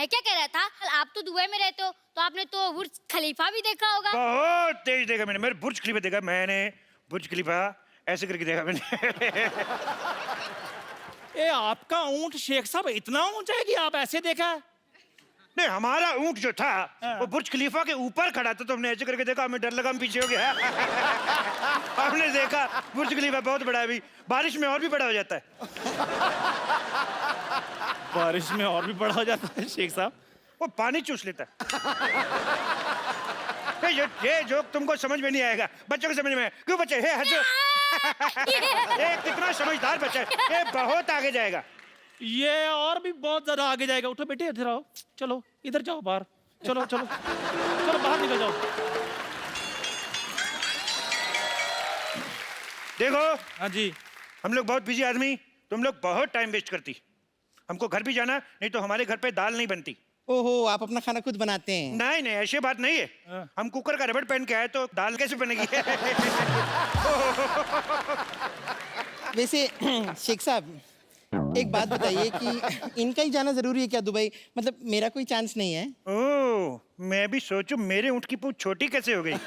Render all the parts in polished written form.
मैं क्या कह रहा था, आप तो दुबई में रहते हो तो आपने तो बुर्ज खलीफा भी देखा होगा। बहुत तेज देखा मैंने। बुर्ज खलीफा देखा मैंने। बुर्ज खलीफा ऐसे करके देखा मैंने। ए आपका ऊंट शेख साहब इतना ऊंचा है कि आप ऐसे देखा? नहीं, हमारा ऊंट जो था वो बुर्ज खलीफा के ऊपर खड़ा था, तो हमने ऐसे करके देखा, हमें डर लगा, हम पीछे हो गया। हमने देखा बुर्ज खलीफा बहुत बड़ा है, अभी बारिश में और भी बड़ा हो जाता है। बारिश में और भी बड़ा हो जाता है शेख साहब? वो पानी चूस लेता है। ये जोक तुमको समझ में नहीं आएगा, बच्चों को समझ में आएगा। क्यों बच्चे हंसो? ये कितना समझदार बच्चा है, ये बहुत आगे जाएगा। ये और भी बहुत ज्यादा आगे जाएगा। उठो बेटे, इधर आओ, चलो इधर जाओ बाहर, चलो चलो चलो बाहर निकल जाओ। देखो हाँ जी। हम लोग बहुत बिजी आदमी, तुम लोग बहुत टाइम वेस्ट करती। हमको घर भी जाना, नहीं तो हमारे घर पे दाल नहीं बनती। ओहो, आप अपना खाना खुद बनाते हैं? नहीं नहीं, ऐसी बात नहीं है। हम कुकर का रबड़ पहन के आए तो दाल कैसे बनेगी? वैसे शेख साहब, एक बात बताइए कि इनका ही जाना जरूरी है क्या दुबई? मतलब मेरा कोई चांस नहीं है? ओह, मैं भी सोचूं मेरे ऊँट की पूंछ छोटी कैसे हो गई।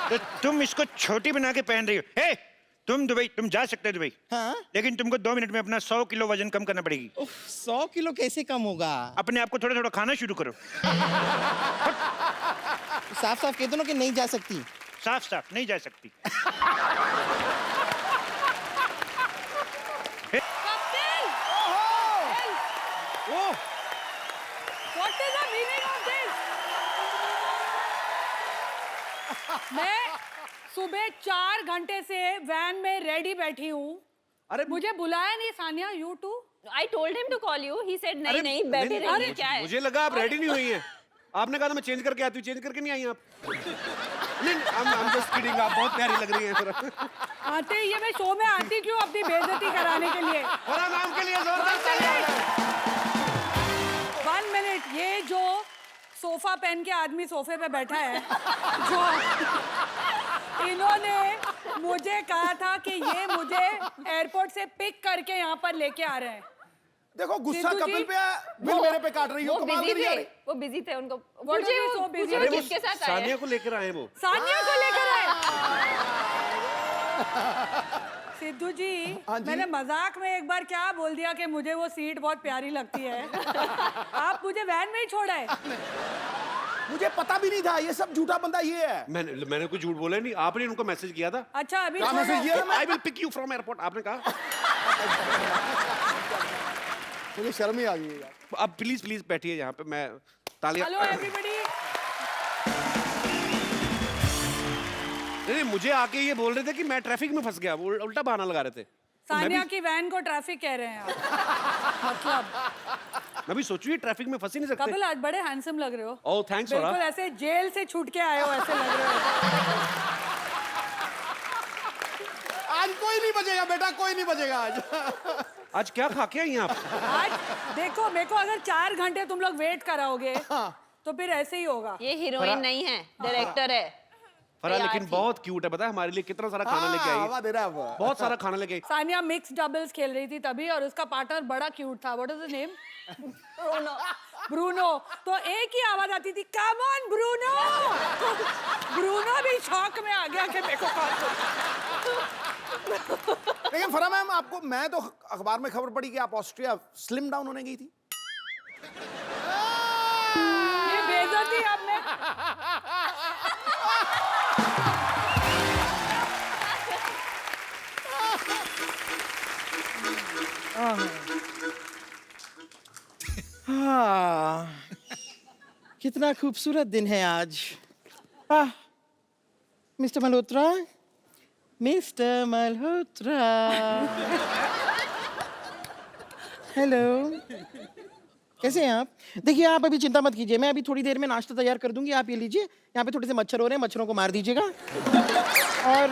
तो तुम इसको छोटी बना के पहन रही हो। हे, तुम दुबई, तुम जा सकते हो दुबई, हाँ? लेकिन तुमको 2 मिनट में अपना 100 किलो वजन कम करना पड़ेगी। 100 किलो कैसे कम होगा? अपने आप को थोड़ा थोड़ा खाना शुरू करो। साफ साफ कह दो ना कि नहीं जा सकती। साफ साफ नहीं जा सकती। What is the meaning of this? मैं सुबह 4 घंटे से वैन में रेडी बैठी हूँ। अरे मुझे बुलाया नहीं Sania, you too? I told him to call you. He said नहीं नहीं बैठे रहिए। क्या है? मुझे लगा आप रेडी नहीं हुई हैं। आपने कहा था मैं चेंज करके आती हूँ, चेंज करके नहीं आई आप। नहीं, I'm just kidding, आप बहुत प्यारी लग रही हैं। आते ही ये मैं शो में आती क्यों अपनी बेइज्जती कराने के लिए? और नाम के लिए जोरदार तालियां। 1 मिनट, ये जो सोफा पहन के आदमी सोफे पे बैठा है, जो इन्होंने मुझे कहा था कि ये मुझे एयरपोर्ट से पिक करके यहाँ पर लेके आ रहे हैं। देखो गुस्सा सिद्धू कपिल जी, पे है, बिल मेरे पे काट रही हो, वो कमाल बिजी करी जा रही। थे, वो बिजी थे, उनको What पूछिए are you वो so busy? पूछिए अरे वो किसके साथ आए सानिया हैं? को लेकर आए वो। सानिया को लेकर आए। सिद्धू जी, मैंने मजाक में एक बार क्या बोल दिया कि मुझे वो सीट बहुत प्यारी लगती है। आप मुझे वैन में ही छोड़ा है। मुझे पता भी नहीं था, ये सब झूठा बंदा ये है। मैंने कुछ झूठ बोला नहीं, आपने उनको मैसेज किया था। अच्छा, अभी क्या छोड़ा मैसेज है? किया था? I will pick you from airport, आपने कहा। मुझे शर्म ही आ गई यार। अब प्लीज प्लीज बैठिए यहाँ पे, मैं तालियां। Hello everybody. नहीं, मुझे आके ये बोल रहे थे कि मैं ट्रैफिक में फंस गया, वो उल्टा बहाना लगा रहे थे। सानिया की वैन को ट्रैफिक कह रहे हैं आप। मतलब मैं भी सोचू ये ट्रैफिक में फंस ही नहीं सकते। कपिल, आज बड़े हैंडसम लग रहे हो। ओह थैंक्स बिल्कुल ऐसे जेल से छूट के आए हो ऐसे लग रहे हो। आज कोई नहीं बचेगा बेटा, कोई नहीं बचेगा आज। आज क्या खा के आई आप? आज देखो, मेरे को अगर 4 घंटे तुम लोग वेट कराओगे तो फिर ऐसे ही होगा। ये हीरोइन नहीं है, डायरेक्टर है। फरा लेकिन बहुत क्यूट है, पता है हमारे लिए कितना सारा खाना लेके आई। दे रहा है बहुत सारा खाना लेके आई। सानिया मिक्स डबल्स खेल रही थी तभी, और उसका पार्टनर बड़ा क्यूट था। What is the name? Bruno. तो एक ही आवाज आती थी, कम ऑन ब्रूनो। ब्रूनो भी शॉक में आ गया कि मेरे को कॉल करो। लेकिन फरा मैम, आपको मैं तो अखबार में खबर पड़ी कि आप ऑस्ट्रिया स्लिम डाउन होने गई थी। ये बेइज्जती अब मैं। हाँ, कितना खूबसूरत दिन है आज। Mister Malhotra, mister Malhotra. Hello, कैसे हैं आप? देखिए, आप अभी चिंता मत कीजिए, मैं अभी थोड़ी देर में नाश्ता तैयार कर दूंगी। आप ये लीजिए, यहाँ पे थोड़े से मच्छर हो रहे हैं, मच्छरों को मार दीजिएगा। और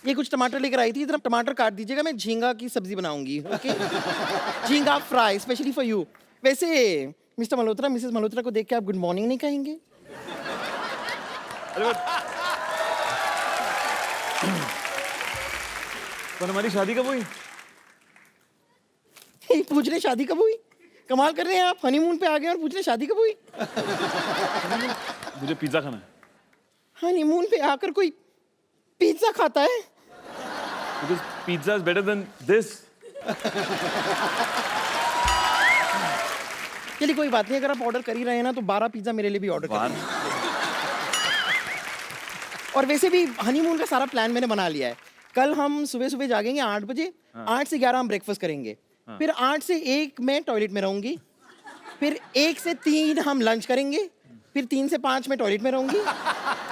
ये कुछ टमाटर लेकर आई थी, इधर टमाटर काट दीजिएगा, मैं झींगा की सब्जी बनाऊंगी। ओके? झींगा फ्राई स्पेशली फॉर यू। वैसे मिस्टर मल्होत्रा, मिसेस मल्होत्रा को देख के आप गुड मॉर्निंग नहीं कहेंगे? तो हमारी शादी कब हुई? पूछ रहे शादी कब हुई? कमाल कर रहे हैं आप, हनीमून पे आ गए और पूछ रहे शादी कब हुई? मुझे पिज्जा खाना है। हनीमून पे आकर कोई पिज्जा खाता है? Because pizza is better than this. चलिए कोई बात नहीं, अगर आप ऑर्डर कर ही रहे हैं ना तो 12 पिज्जा मेरे लिए भी ऑर्डर कर। और वैसे भी हनीमून का सारा प्लान मैंने बना लिया है। कल हम सुबह सुबह जागेंगे 8 बजे, 8 से 11 हम ब्रेकफास्ट करेंगे, फिर 8 से 1 मैं टॉयलेट में रहूंगी, फिर 1 से 3 हम लंच करेंगे, फिर 3 से 5 मैं टॉयलेट में रहूंगी,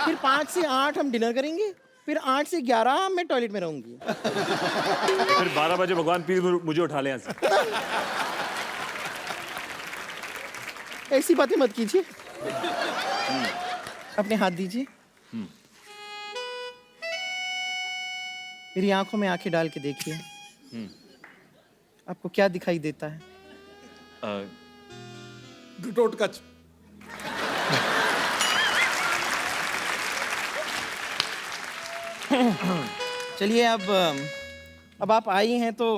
फिर 5 से 8 हम डिनर करेंगे, फिर 8 से 11 मैं टॉयलेट में रहूंगी। फिर 12 बजे भगवान पीर मुझे उठा ले यहाँ से। ऐसी बातें मत कीजिए। अपने हाथ दीजिए। मेरी आंखों में आंखें डाल के देखिए। आपको क्या दिखाई देता है? घटोट कच। चलिए अब आप आई हैं तो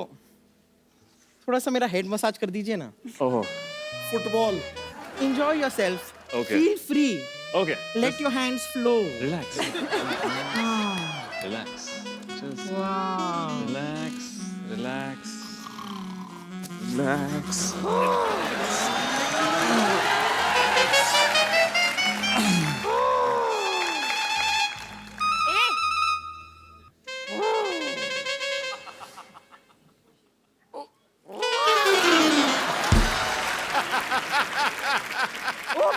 थोड़ा सा मेरा हेड मसाज कर दीजिए ना। ओहो। Football. Enjoy yourself. Okay. Feel free. Okay. Let your hands flow. Relax. Relax. Just Wow. relax. Relax. Relax.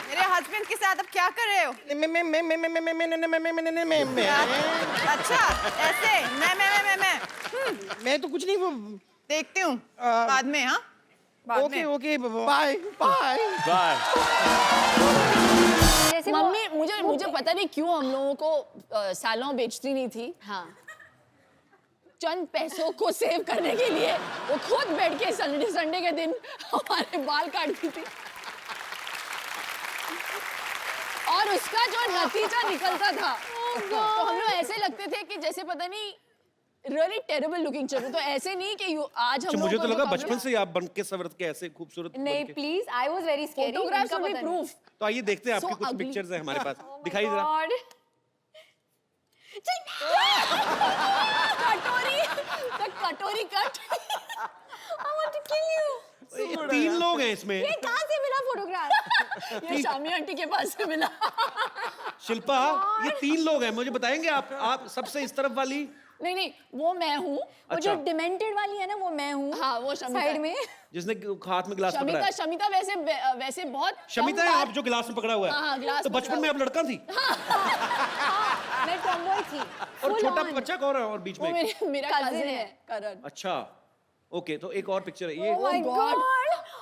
मेरे हस्बैंड के साथ अब क्या कर रहे हो? अच्छा ऐसे मैं तो कुछ नहीं, वो देखती हूँ बाद में। हाँ बाद ओके में। Okay bye bye. Bye. जैसे मम्मी मुझे पता नहीं क्यों हम लोगों को सालों बेचती नहीं थी। हाँ चंद पैसों को सेव करने के लिए वो खुद बैठ के संडे के दिन हमारे बाल काटती थी, और उसका जो नतीजा निकलता था तो हम लोग ऐसे लगते थे कि जैसे पता नहीं रियली टेरेबल लुकिंग चाहिए। तो ऐसे नहीं कि आज हम मुझे लोगों तो को लगा जो बचपन से ही आप बन के संवर के ऐसे खूबसूरत बन नहीं के। Please, I was very scary. Photographs will be proof. तो आइए देखते हैं आपकी So कुछ ugly. पिक्चर्स हैं हमारे पास, दिखाइए जरा। गॉड कटोरी the कटोरी cut. I want to kill you. ये 3 लोग हैं इसमें। ये कहां से मिला फोटोग्राफ? ये शामी आंटी के पास से मिला। शिल्पा, ये 3 लोग हैं, मुझे बताएंगे आप सबसे इस तरफ वाली? नहीं वो मैं हूँ। वो जो डिमेंटेड वाली है ना वो मैं हूँ। हाँ वो शमिता साइड में। जिसने हाथ में गिलास पकड़ा है। शमिता वैसे बहुत शमिता है आप जो गिलास में पकड़ा हुआ है। हाँ, गिलास तो बचपन में आप लड़का थी? मैं टॉमबॉय थी। और Full छोटा on। बच्चा कौन है और बीच वो में? मेरा Cousin कजिन है। है करण। अच्छा ओके, तो एक और पिक्चर है ये। Oh my God।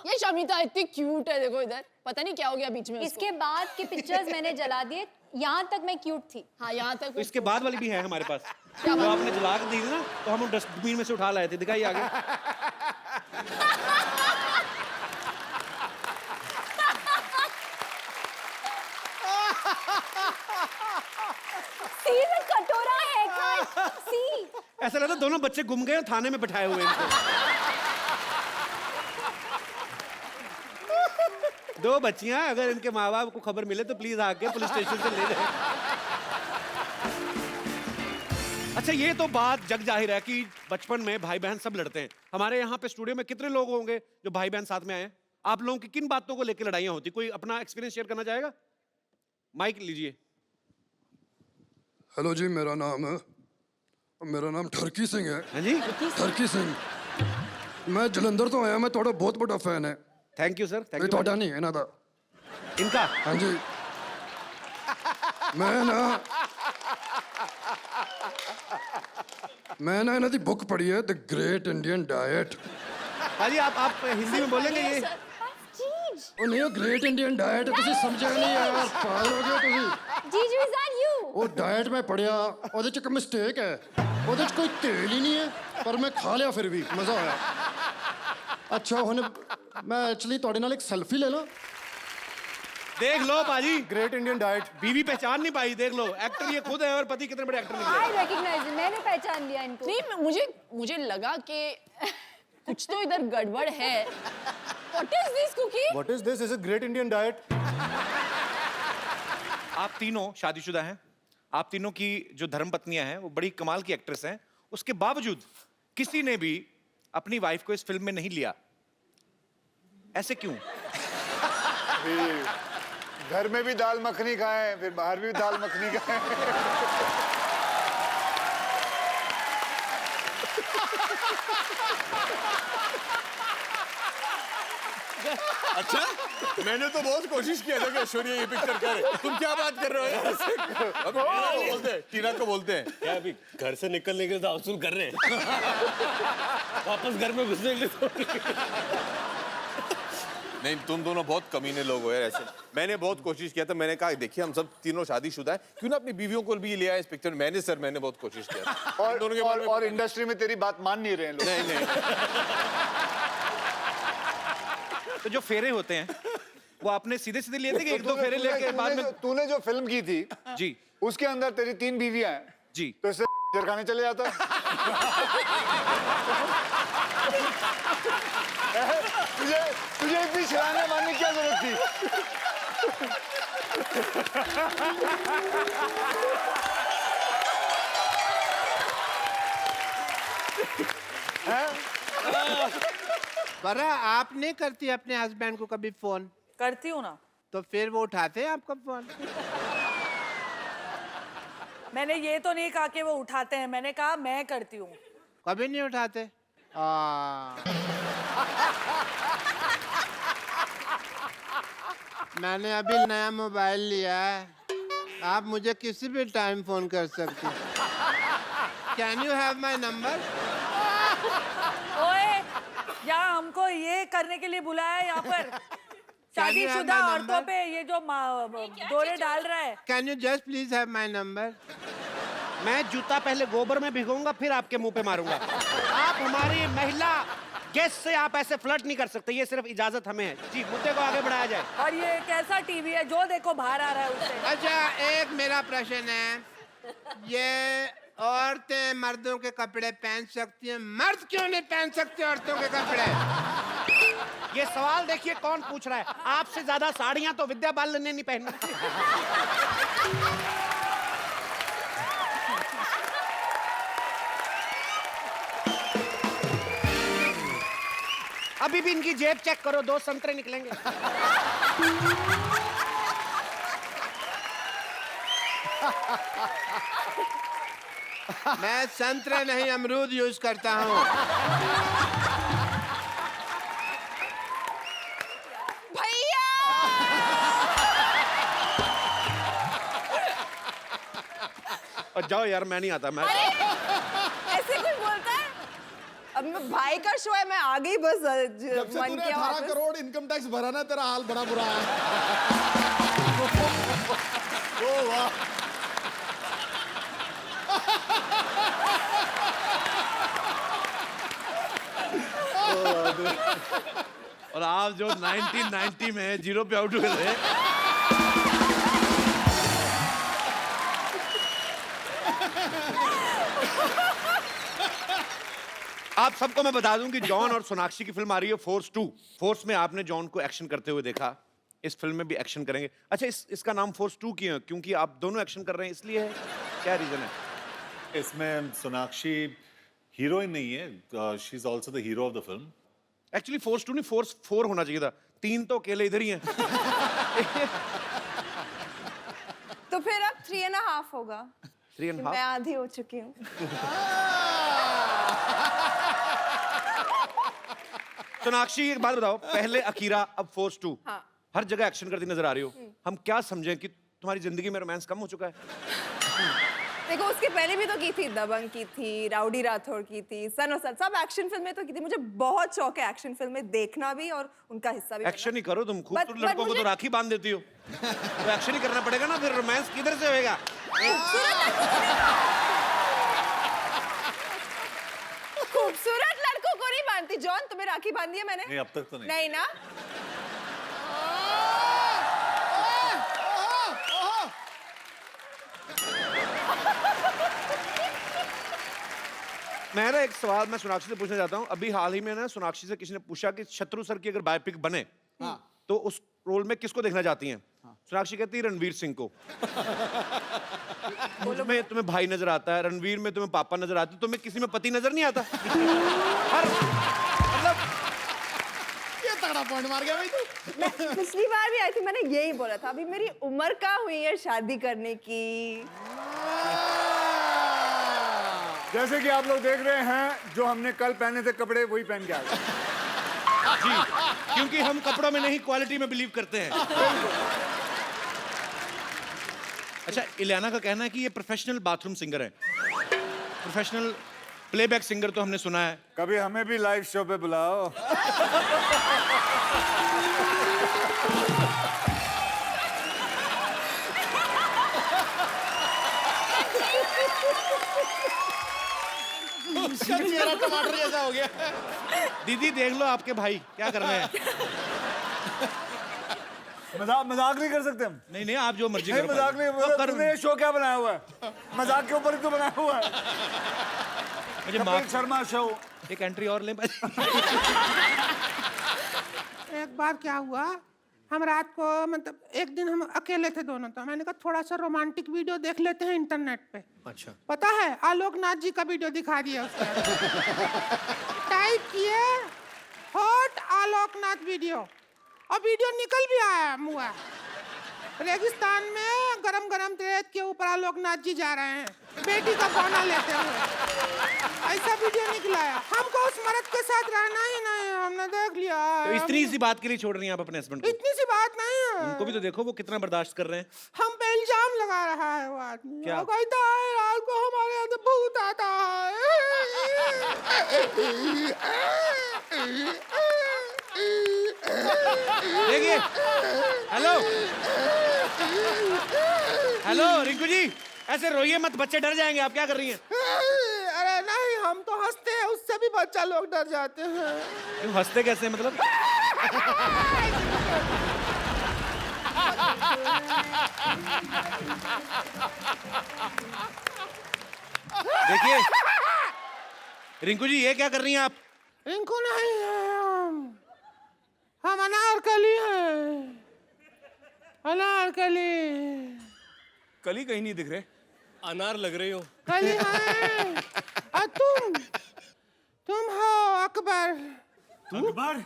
ये शमिता इतनी क्यूट है, देखो इधर पता नहीं क्या हो गया बीच में उसको। इसके बाद के पिक्चर्स मैंने जला दिए, यहाँ तक मैं क्यूट थी। हाँ यहाँ तक तो इसके बाद वाली भी है हमारे पास। तो आपने जला के दी ना, तो हम डस्टबिन में से उठा लाए थे, दिखाइए आगे। सी में कटोरा है का सी। ऐसा लगता है दोनों बच्चे गुम गए और थाने में बैठाए हुए हैं इनको। 2 बच्चियां, अगर इनके माँ बाप को खबर मिले तो प्लीज आके पुलिस स्टेशन से ले जाए। अच्छा ये तो बात जग जाहिर है कि बचपन में भाई बहन सब लड़ते हैं। हमारे यहाँ पे स्टूडियो में कितने लोग होंगे जो भाई बहन साथ में आए हैं? आप लोगों की किन बातों को लेकर लड़ाइयाँ होती? कोई अपना एक्सपीरियंस शेयर करना चाहेगा? माइक लीजिए। हेलो जी, मेरा नाम ठरकी सिंह है। हाँ जी, ठरकी सिंह। मैं जलंधर तो आया, मैं थोड़ा बहुत बड़ा फैन है। Thank you sir. थैंक नहीं यू। थोड़ा नहीं है ना था इनका? हाँ जी। मैं ना इन्हों दी बुक पढ़ी है, द ग्रेट इंडियन डाइट। हाँ जी, आप हिंदी में बोलेंगे ये? ਉਹ ਨਹੀਂ ਉਹ ਗ੍ਰੇਟ ਇੰਡੀਅਨ ਡਾਈਟ ਤੁਸੀਂ ਸਮਝਿਆ ਨਹੀਂ ਯਾਰ, ਪਾਗਲ ਹੋ ਗਏ ਤੁਸੀਂ। जीजू इज दैट यू? ਉਹ ਡਾਈਟ ਮੈਂ ਪੜਿਆ, ਉਹਦੇ ਚ ਇੱਕ ਮਿਸਟੇਕ ਹੈ, ਉਹਦੇ ਚ ਕੋਈ ਤੇਲ ਹੀ ਨਹੀਂ ਹੈ, ਪਰ ਮੈਂ ਖਾ ਲਿਆ ਫਿਰ ਵੀ ਮਜ਼ਾ ਆਇਆ। ਅੱਛਾ ਹੁਣ ਮੈਂ ਐਕਚੁਅਲੀ ਤੁਹਾਡੇ ਨਾਲ ਇੱਕ ਸੈਲਫੀ ਲੈ ਲਾਂ? देख लो पाजी, ग्रेट इंडियन डाइट। बीवी पहचान नहीं पाई, देख लो एक्टर ये खुद है और पति कितने बड़े एक्टर निकले। आई रिकॉग्नाइज, मैंने पहचान लिया इनको। नहीं मुझे लगा कि कुछ तो इधर गड़बड़ है, What is this cookie? What is this? Is it Great Indian Diet? आप तीनों शादीशुदा हैं। आप तीनों की जो धर्मपत्नियां हैं वो बड़ी कमाल की एक्ट्रेस हैं। उसके बावजूद किसी ने भी अपनी वाइफ को इस फिल्म में नहीं लिया। ऐसे क्यों? घर में भी दाल मखनी खाएं, फिर बाहर भी दाल मखनी खाएं। अच्छा, मैंने तो बहुत कोशिश किया था कि ऐश्वर्या ये पिक्चर करे। तुम क्या बात कर रहे हो यार? टीना को बोलते हैं क्या अभी घर से निकलने के लिए तो वसूल कर रहे हैं। वापस घर में घुसने के लिए तो नहीं, तुम दोनों बहुत कमीने लोग हो यार ऐसे। मैंने बहुत कोशिश किया था, मैंने कहा देखिए हम सब तीनों शादीशुदा हैं, क्यों ना अपनी बीवियों को भी लिया इस पिक्चर में। मैंने बहुत कोशिश किया और इंडस्ट्री में तेरी बात मान नहीं रहे हैं लोग। नहीं तो जो फेरे होते हैं वो आपने सीधे सीधे लिए थे कि एक दो फेरे लेके बाद में? तूने जो फिल्म की थी जी, उसके अंदर तेरी 3 बीवियां हैं जी, तो इससे जरखाने चले जाता। तुझे इतनी छलांगे मारने की क्या जरूरत थी? पर आप नहीं करती अपने हस्बैंड को कभी फोन? करती हूँ ना। तो फिर वो उठाते हैं आपका फोन? मैंने ये तो नहीं कहा कि वो उठाते हैं, मैंने कहा मैं करती हूँ। कभी नहीं उठाते? मैंने अभी नया मोबाइल लिया है, आप मुझे किसी भी टाइम फोन कर सकती हैं। Can you have my number? ओए, यहाँ हमको ये करने के लिए बुलाया है यहाँ पर शादीशुदा औरतों पे ये जो दौरे डाल रहा है। Can you just please have my number? मैं जूता पहले गोबर में भिगोऊंगा फिर आपके मुंह पे मारूंगा। आप हमारी महिला गेस्ट से आप ऐसे फ्लर्ट नहीं कर सकते, ये सिर्फ इजाजत हमें है। जी, मुद्दे को आगे बढ़ाया जाए। और ये कैसा टीवी है जो देखो बाहर आ रहा है उससे? अच्छा, एक मेरा प्रश्न है, ये औरतें मर्दों के कपड़े पहन सकती हैं, मर्द क्यों नहीं पहन सकते औरतों के कपड़े? ये सवाल देखिए कौन पूछ रहा है। आपसे ज्यादा साड़ियां तो विद्या बालन ने नहीं पहनी। अभी भी इनकी जेब चेक करो, 2 संतरे निकलेंगे। मैं संतरे नहीं अमरूद यूज करता हूँ। भैया! और जाओ यार, मैं नहीं आता। मैं ऐसे कोई बोलता है? अब मैं भाई का शो है, मैं आ गई बस। जब से तूने 18 करोड़ इनकम टैक्स भरा ना, तेरा हाल बड़ा बुरा है। ओ वाह। और आप जो 1990 में 0 पे आउट हुए थे, आप सबको मैं बता दूं कि जॉन और सोनाक्षी की फिल्म आ रही है फोर्स 2। फोर्स में आपने जॉन को एक्शन करते हुए देखा, इस फिल्म में भी एक्शन करेंगे। अच्छा, इसका नाम फोर्स 2 क्यों है? क्योंकि आप दोनों एक्शन कर रहे हैं इसलिए है? क्या रीजन है? इसमें सोनाक्षी हीरोइन नहीं है, she is also the hero of the film. Actually force 2 नहीं, फोर्स 4 होना चाहिए था। 3 तो अकेले इधर ही हैं। तो फिर अब 3.5 होगा। 3.5? मैं आधी हो चुकी हूँ। सोनाक्षी, एक बात बताओ, पहले अकीरा, अब फोर्स 2। हाँ। हर जगह एक्शन करती नजर आ रही हो। हम क्या समझें कि तुम्हारी जिंदगी में रोमांस कम हो चुका है? देखो, उसके पहले भी तो की थी, दबंग की थी, राउडी राठौड़ की थी, सन और सन, सब एक्शन फिल्में तो की थी। मुझे बहुत शौक है एक्शन फिल्में देखना भी और उनका हिस्सा भी। एक्शन ही करो तुम, खूबसूरत लड़कों को तो राखी बांध देती हो। तो एक्शन ही करना पड़ेगा ना, फिर रोमांस किधर से होएगा? खूबसूरत लड़कों को नहीं बांधती। जॉन, तुम्हें राखी बांधी है मैंने? नहीं, अब तक तो नहीं। नहीं ना? मैं ना एक सवाल मैं सोनाक्षी से पूछना चाहता हूँ। अभी हाल ही में ना सोनाक्षी से किसी ने पूछा कि शत्रु सर की अगर बायोपिक बने तो उस रोल में किसको देखना चाहती हैं? सोनाक्षी कहती है रणवीर सिंह को। मुझमें तुम्हें भाई नजर आता है, रणवीर में तुम्हें पापा नजर आते, तुम्हें किसी में पति नजर नहीं आता? मतलब ये तगड़ा पॉइंट मार गया भाई तू। मैं पिछली बार भी आई थी, मैंने यही बोला था, अभी मेरी उम्र कहाँ हुई है शादी करने की। जैसे कि आप लोग देख रहे हैं, जो हमने कल पहने थे कपड़े वही पहन के आ गए। जी, क्योंकि हम कपड़ों में नहीं क्वालिटी में बिलीव करते हैं। अच्छा, इलियाना का कहना है कि ये प्रोफेशनल बाथरूम सिंगर है। प्रोफेशनल प्लेबैक सिंगर तो हमने सुना है। कभी हमें भी लाइव शो पे बुलाओ। चेहरा टमाटर जैसा हो गया। दीदी देख लो आपके भाई क्या कर रहे हैं। मजाक नहीं कर सकते हम। नहीं आप जो मर्जी नहीं, करो। मजाक नहीं। तुमने ये शो क्या बनाया हुआ है? मजाक के ऊपर ही तो बनाया हुआ है। मुझे कपिल शर्मा शो। एक एंट्री और ले। एक बार क्या हुआ, हम रात को मतलब एक दिन हम अकेले थे दोनों, तो मैंने कहा थोड़ा सा रोमांटिक वीडियो देख लेते हैं इंटरनेट पे। अच्छा। पता है आलोक नाथ जी का वीडियो दिखा दिया उसने। टाइप किए हॉट आलोक नाथ वीडियो और वीडियो निकल भी आया मुआ। रेगिस्तान में गरम गरम रेत के ऊपर आलोक नाथ जी जा रहे हैं बेटी का बौना लेते हुए। ऐसा वीडियो निकला है। हमको उस मर्द के साथ रहना ही नहीं है, हमने देख लिया। तो इतनी सी बात के लिए छोड़ रही हैं आप अपने हस्बैंड को? इतनी सी बात नहीं है। उनको भी तो देखो वो कितना बर्दाश्त कर रहे हैं। हम पे इल्जाम लगा रहा है वो आदमी। क्या? वो कहता है रात को हमारे यहाँ से भूत आता है। देखिए, हेलो रिंकू जी, ऐसे रोइए मत, बच्चे डर जाएंगे। आप क्या कर रही हैं? अरे नहीं, हम तो हंसते हैं, उससे भी बच्चा लोग डर जाते हैं। क्यों हंसते कैसे मतलब? देखिए रिंकू जी, ये क्या कर रही हैं आप? रिंकू नहीं है, हम अनारकली हैं। अनारकली। कली कहीं नहीं दिख रहे। अनार लग रही हो। कली है। और तुम हो अकबर। अकबर?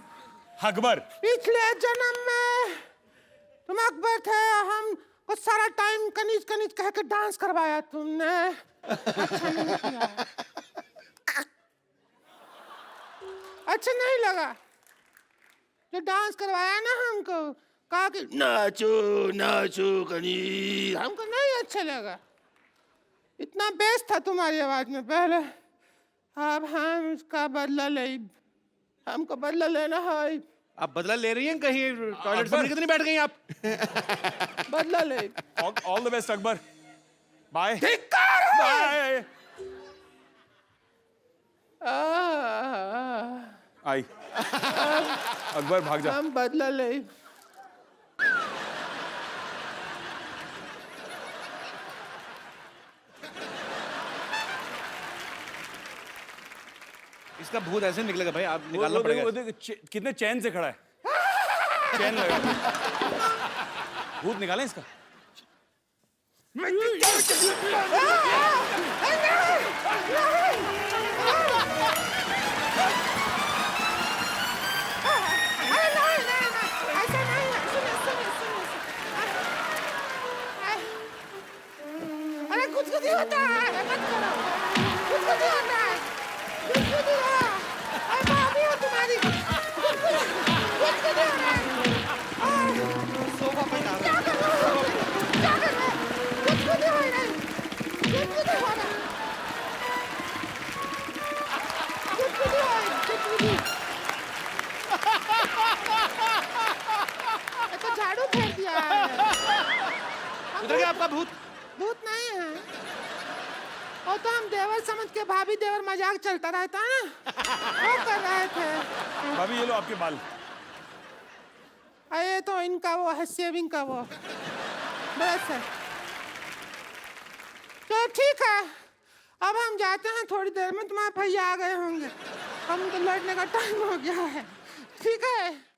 अकबर? पिछले जन्म में तुम अकबर थे, हम को सारा टाइम कनीज कनीज कह के डांस करवाया तुमने। अच्छा नहीं किया। अच्छा नहीं लगा जो डांस करवाया ना हमको, कहा कि नाचो नाचो कनीज, हमको नहीं अच्छा लगा। इतना बेस था तुम्हारी आवाज में पहले, अब हम उसका बदला ले। हमको बदला लेना है। आप बदला ले रही हैं? कहीं टॉयलेट से कितनी बैठ गई आप? बदला ले। All the best Akbar. Bye. Bye. आई। अकबर भाग जा। हम बदला ले। इसका भूत ऐसे निकलेगा भाई, आप निकालना पड़ेगा। कितने चैन से खड़ा है। चैन लगा। भूत निकालें इसका। अरे कुछ नहीं होता है, मत करो। कुछ नहीं होता है, कुछ नहीं हो रहा। अरे भाभी हो तुम्हारी। कुछ नहीं हो रहा है। सोफा पे डाल क्या कर रहे हो? क्या कर रहे हो? कुछ नहीं हो रहा है। कुछ नहीं हो रहा। कुछ नहीं हो रहा। कुछ नहीं। ये तो झाड़ू फेंक दिया है। उधर गया आपका भूत? भूत नहीं है, और तो हम देवर समझ के भाभी देवर मजाक चलता रहता है ना, वो कर रहे थे। भाभी ये लो आपके बाल। अरे तो इनका वो है सेविंग का वो ब्रश है। तो ठीक है, अब हम जाते हैं, थोड़ी देर में तुम्हारे भैया आ गए होंगे, हम तो लौटने का टाइम हो गया है, ठीक है?